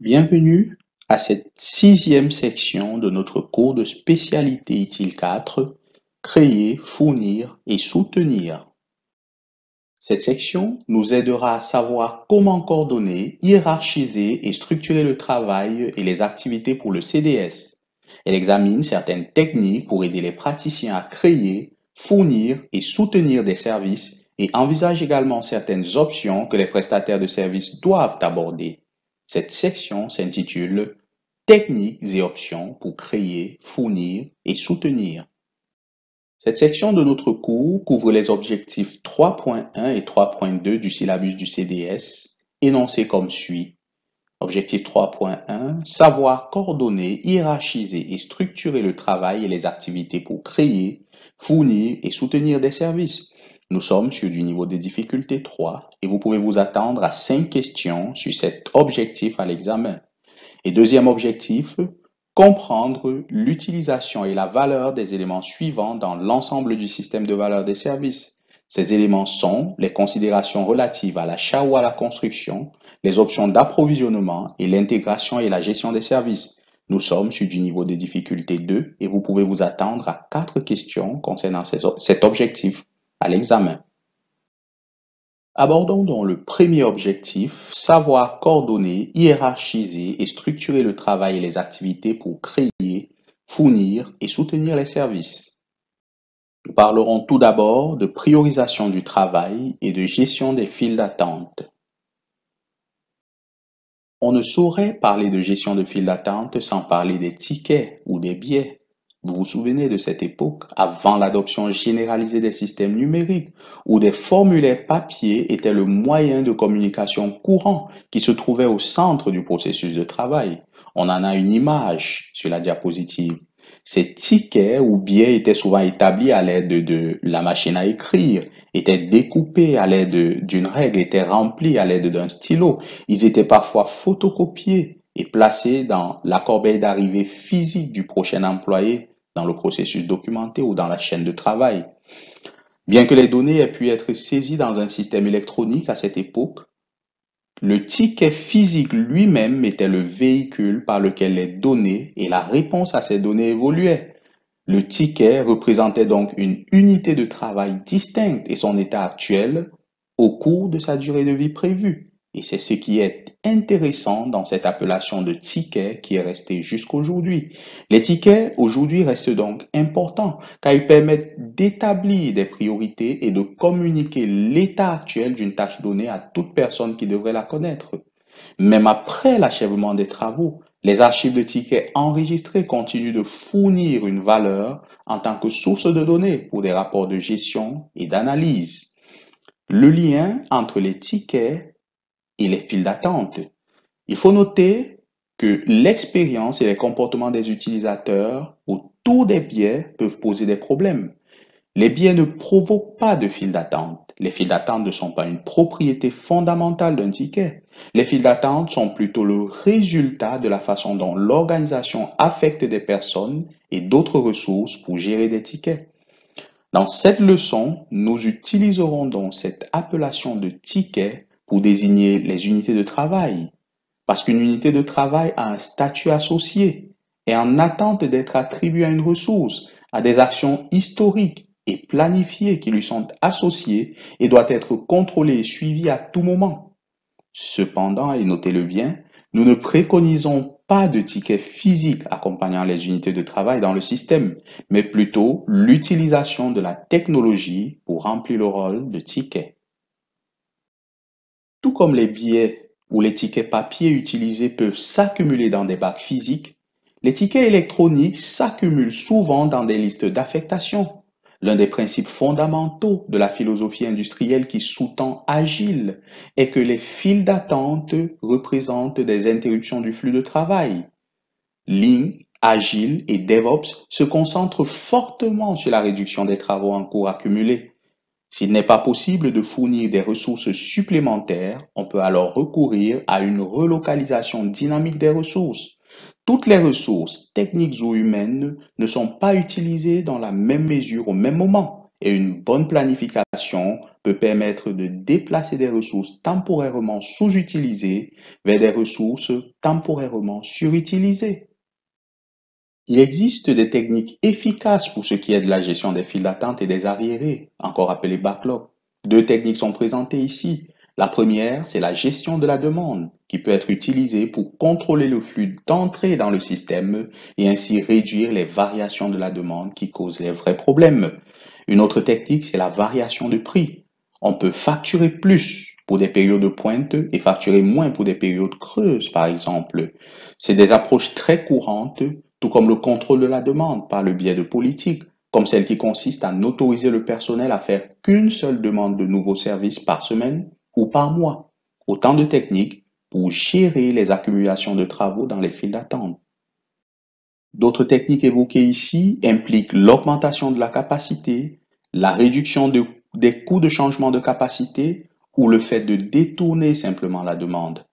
Bienvenue à cette sixième section de notre cours de spécialité utile 4, créer, fournir et soutenir. Cette section nous aidera à savoir comment coordonner, hiérarchiser et structurer le travail et les activités pour le CDS. Elle examine certaines techniques pour aider les praticiens à créer, fournir et soutenir des services et envisage également certaines options que les prestataires de services doivent aborder. Cette section s'intitule Techniques et options pour créer, fournir et soutenir. Cette section de notre cours couvre les objectifs 3.1 et 3.2 du syllabus du CDS, énoncés comme suit. Objectif 3.1, savoir coordonner, hiérarchiser et structurer le travail et les activités pour créer, fournir et soutenir des services. Nous sommes sur du niveau de difficulté 3 et vous pouvez vous attendre à 5 questions sur cet objectif à l'examen. Et deuxième objectif, comprendre l'utilisation et la valeur des éléments suivants dans l'ensemble du système de valeur des services. Ces éléments sont les considérations relatives à l'achat ou à la construction, les options d'approvisionnement et l'intégration et la gestion des services. Nous sommes sur du niveau de difficulté 2 et vous pouvez vous attendre à 4 questions concernant cet objectif à l'examen. Abordons donc le premier objectif, savoir coordonner, hiérarchiser et structurer le travail et les activités pour créer, fournir et soutenir les services. Nous parlerons tout d'abord de priorisation du travail et de gestion des files d'attente. On ne saurait parler de gestion de files d'attente sans parler des tickets ou des billets. Vous vous souvenez de cette époque, avant l'adoption généralisée des systèmes numériques, où des formulaires papier étaient le moyen de communication courant qui se trouvait au centre du processus de travail. On en a une image sur la diapositive. Ces tickets ou billets étaient souvent établis à l'aide de la machine à écrire, étaient découpés à l'aide d'une règle, étaient remplis à l'aide d'un stylo. Ils étaient parfois photocopiés et placés dans la corbeille d'arrivée physique du prochain employé dans le processus documenté ou dans la chaîne de travail. Bien que les données aient pu être saisies dans un système électronique à cette époque, le ticket physique lui-même était le véhicule par lequel les données et la réponse à ces données évoluaient. Le ticket représentait donc une unité de travail distincte et son état actuel au cours de sa durée de vie prévue. Et c'est ce qui est intéressant dans cette appellation de ticket qui est restée jusqu'aujourd'hui. Les tickets aujourd'hui restent donc importants car ils permettent d'établir des priorités et de communiquer l'état actuel d'une tâche donnée à toute personne qui devrait la connaître. Même après l'achèvement des travaux, les archives de tickets enregistrés continuent de fournir une valeur en tant que source de données pour des rapports de gestion et d'analyse. Le lien entre les tickets et les files d'attente. Il faut noter que l'expérience et les comportements des utilisateurs autour des biais peuvent poser des problèmes. Les biais ne provoquent pas de files d'attente. Les files d'attente ne sont pas une propriété fondamentale d'un ticket. Les files d'attente sont plutôt le résultat de la façon dont l'organisation affecte des personnes et d'autres ressources pour gérer des tickets. Dans cette leçon, nous utiliserons donc cette appellation de ticket pour désigner les unités de travail, parce qu'une unité de travail a un statut associé et en attente d'être attribuée à une ressource, à des actions historiques et planifiées qui lui sont associées et doit être contrôlée et suivie à tout moment. Cependant, et notez-le bien, nous ne préconisons pas de tickets physiques accompagnant les unités de travail dans le système, mais plutôt l'utilisation de la technologie pour remplir le rôle de ticket. Tout comme les billets ou les tickets papier utilisés peuvent s'accumuler dans des bacs physiques, les tickets électroniques s'accumulent souvent dans des listes d'affectation. L'un des principes fondamentaux de la philosophie industrielle qui sous-tend Agile est que les files d'attente représentent des interruptions du flux de travail. Lean, Agile et DevOps se concentrent fortement sur la réduction des travaux en cours accumulés. S'il n'est pas possible de fournir des ressources supplémentaires, on peut alors recourir à une relocalisation dynamique des ressources. Toutes les ressources, techniques ou humaines, ne sont pas utilisées dans la même mesure au même moment et une bonne planification peut permettre de déplacer des ressources temporairement sous-utilisées vers des ressources temporairement surutilisées. Il existe des techniques efficaces pour ce qui est de la gestion des files d'attente et des arriérés, encore appelés backlog. Deux techniques sont présentées ici. La première, c'est la gestion de la demande, qui peut être utilisée pour contrôler le flux d'entrée dans le système et ainsi réduire les variations de la demande qui causent les vrais problèmes. Une autre technique, c'est la variation de prix. On peut facturer plus pour des périodes de pointe et facturer moins pour des périodes creuses, par exemple. C'est des approches très courantes, tout comme le contrôle de la demande par le biais de politiques, comme celle qui consiste à n'autoriser le personnel à faire qu'une seule demande de nouveaux services par semaine ou par mois. Autant de techniques pour gérer les accumulations de travaux dans les files d'attente. D'autres techniques évoquées ici impliquent l'augmentation de la capacité, la réduction des coûts de changement de capacité ou le fait de détourner simplement la demande.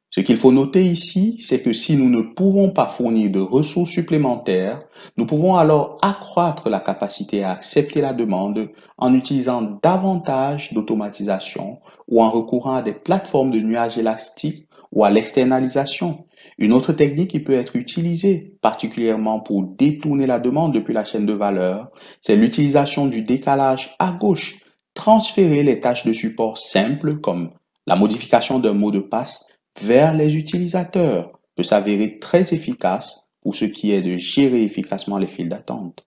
Ce qu'il faut noter ici, c'est que si nous ne pouvons pas fournir de ressources supplémentaires, nous pouvons alors accroître la capacité à accepter la demande en utilisant davantage d'automatisation ou en recourant à des plateformes de nuages élastiques ou à l'externalisation. Une autre technique qui peut être utilisée, particulièrement pour détourner la demande depuis la chaîne de valeur, c'est l'utilisation du décalage à gauche. Transférer les tâches de support simples comme la modification d'un mot de passe vers les utilisateurs peut s'avérer très efficace pour ce qui est de gérer efficacement les files d'attente.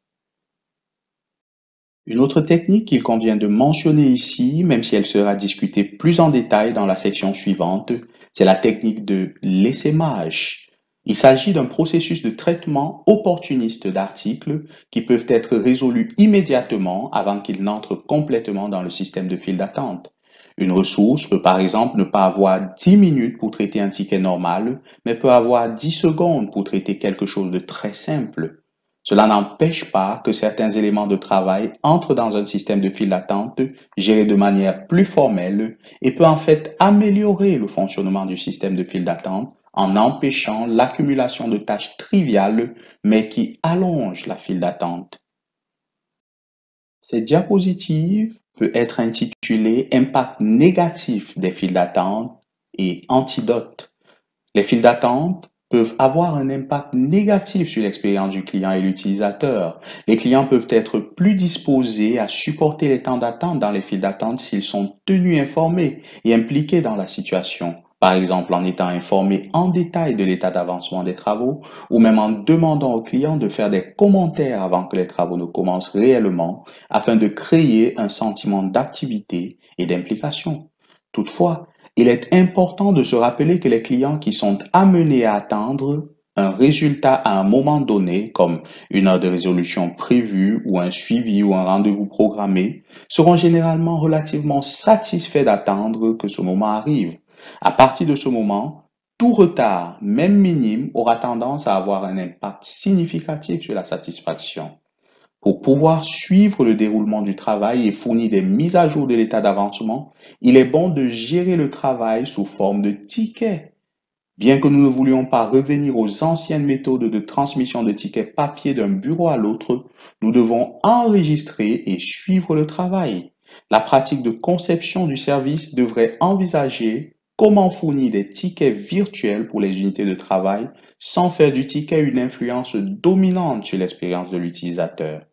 Une autre technique qu'il convient de mentionner ici, même si elle sera discutée plus en détail dans la section suivante, c'est la technique de l'essaimage. Il s'agit d'un processus de traitement opportuniste d'articles qui peuvent être résolus immédiatement avant qu'ils n'entrent complètement dans le système de file d'attente. Une ressource peut par exemple ne pas avoir 10 minutes pour traiter un ticket normal, mais peut avoir 10 secondes pour traiter quelque chose de très simple. Cela n'empêche pas que certains éléments de travail entrent dans un système de file d'attente géré de manière plus formelle et peut en fait améliorer le fonctionnement du système de file d'attente en empêchant l'accumulation de tâches triviales mais qui allongent la file d'attente. Cette diapositive peut être intitulée Impact négatif des files d'attente et antidote. Les files d'attente peuvent avoir un impact négatif sur l'expérience du client et l'utilisateur. Les clients peuvent être plus disposés à supporter les temps d'attente dans les files d'attente s'ils sont tenus informés et impliqués dans la situation. Par exemple, en étant informés en détail de l'état d'avancement des travaux ou même en demandant aux clients de faire des commentaires avant que les travaux ne commencent réellement afin de créer un sentiment d'activité et d'implication. Toutefois, il est important de se rappeler que les clients qui sont amenés à attendre un résultat à un moment donné, comme une heure de résolution prévue ou un suivi ou un rendez-vous programmé, seront généralement relativement satisfaits d'attendre que ce moment arrive. À partir de ce moment, tout retard, même minime, aura tendance à avoir un impact significatif sur la satisfaction. Pour pouvoir suivre le déroulement du travail et fournir des mises à jour de l'état d'avancement, il est bon de gérer le travail sous forme de tickets. Bien que nous ne voulions pas revenir aux anciennes méthodes de transmission de tickets papier d'un bureau à l'autre, nous devons enregistrer et suivre le travail. La pratique de conception du service devrait envisager comment fournir des tickets virtuels pour les unités de travail sans faire du ticket une influence dominante sur l'expérience de l'utilisateur.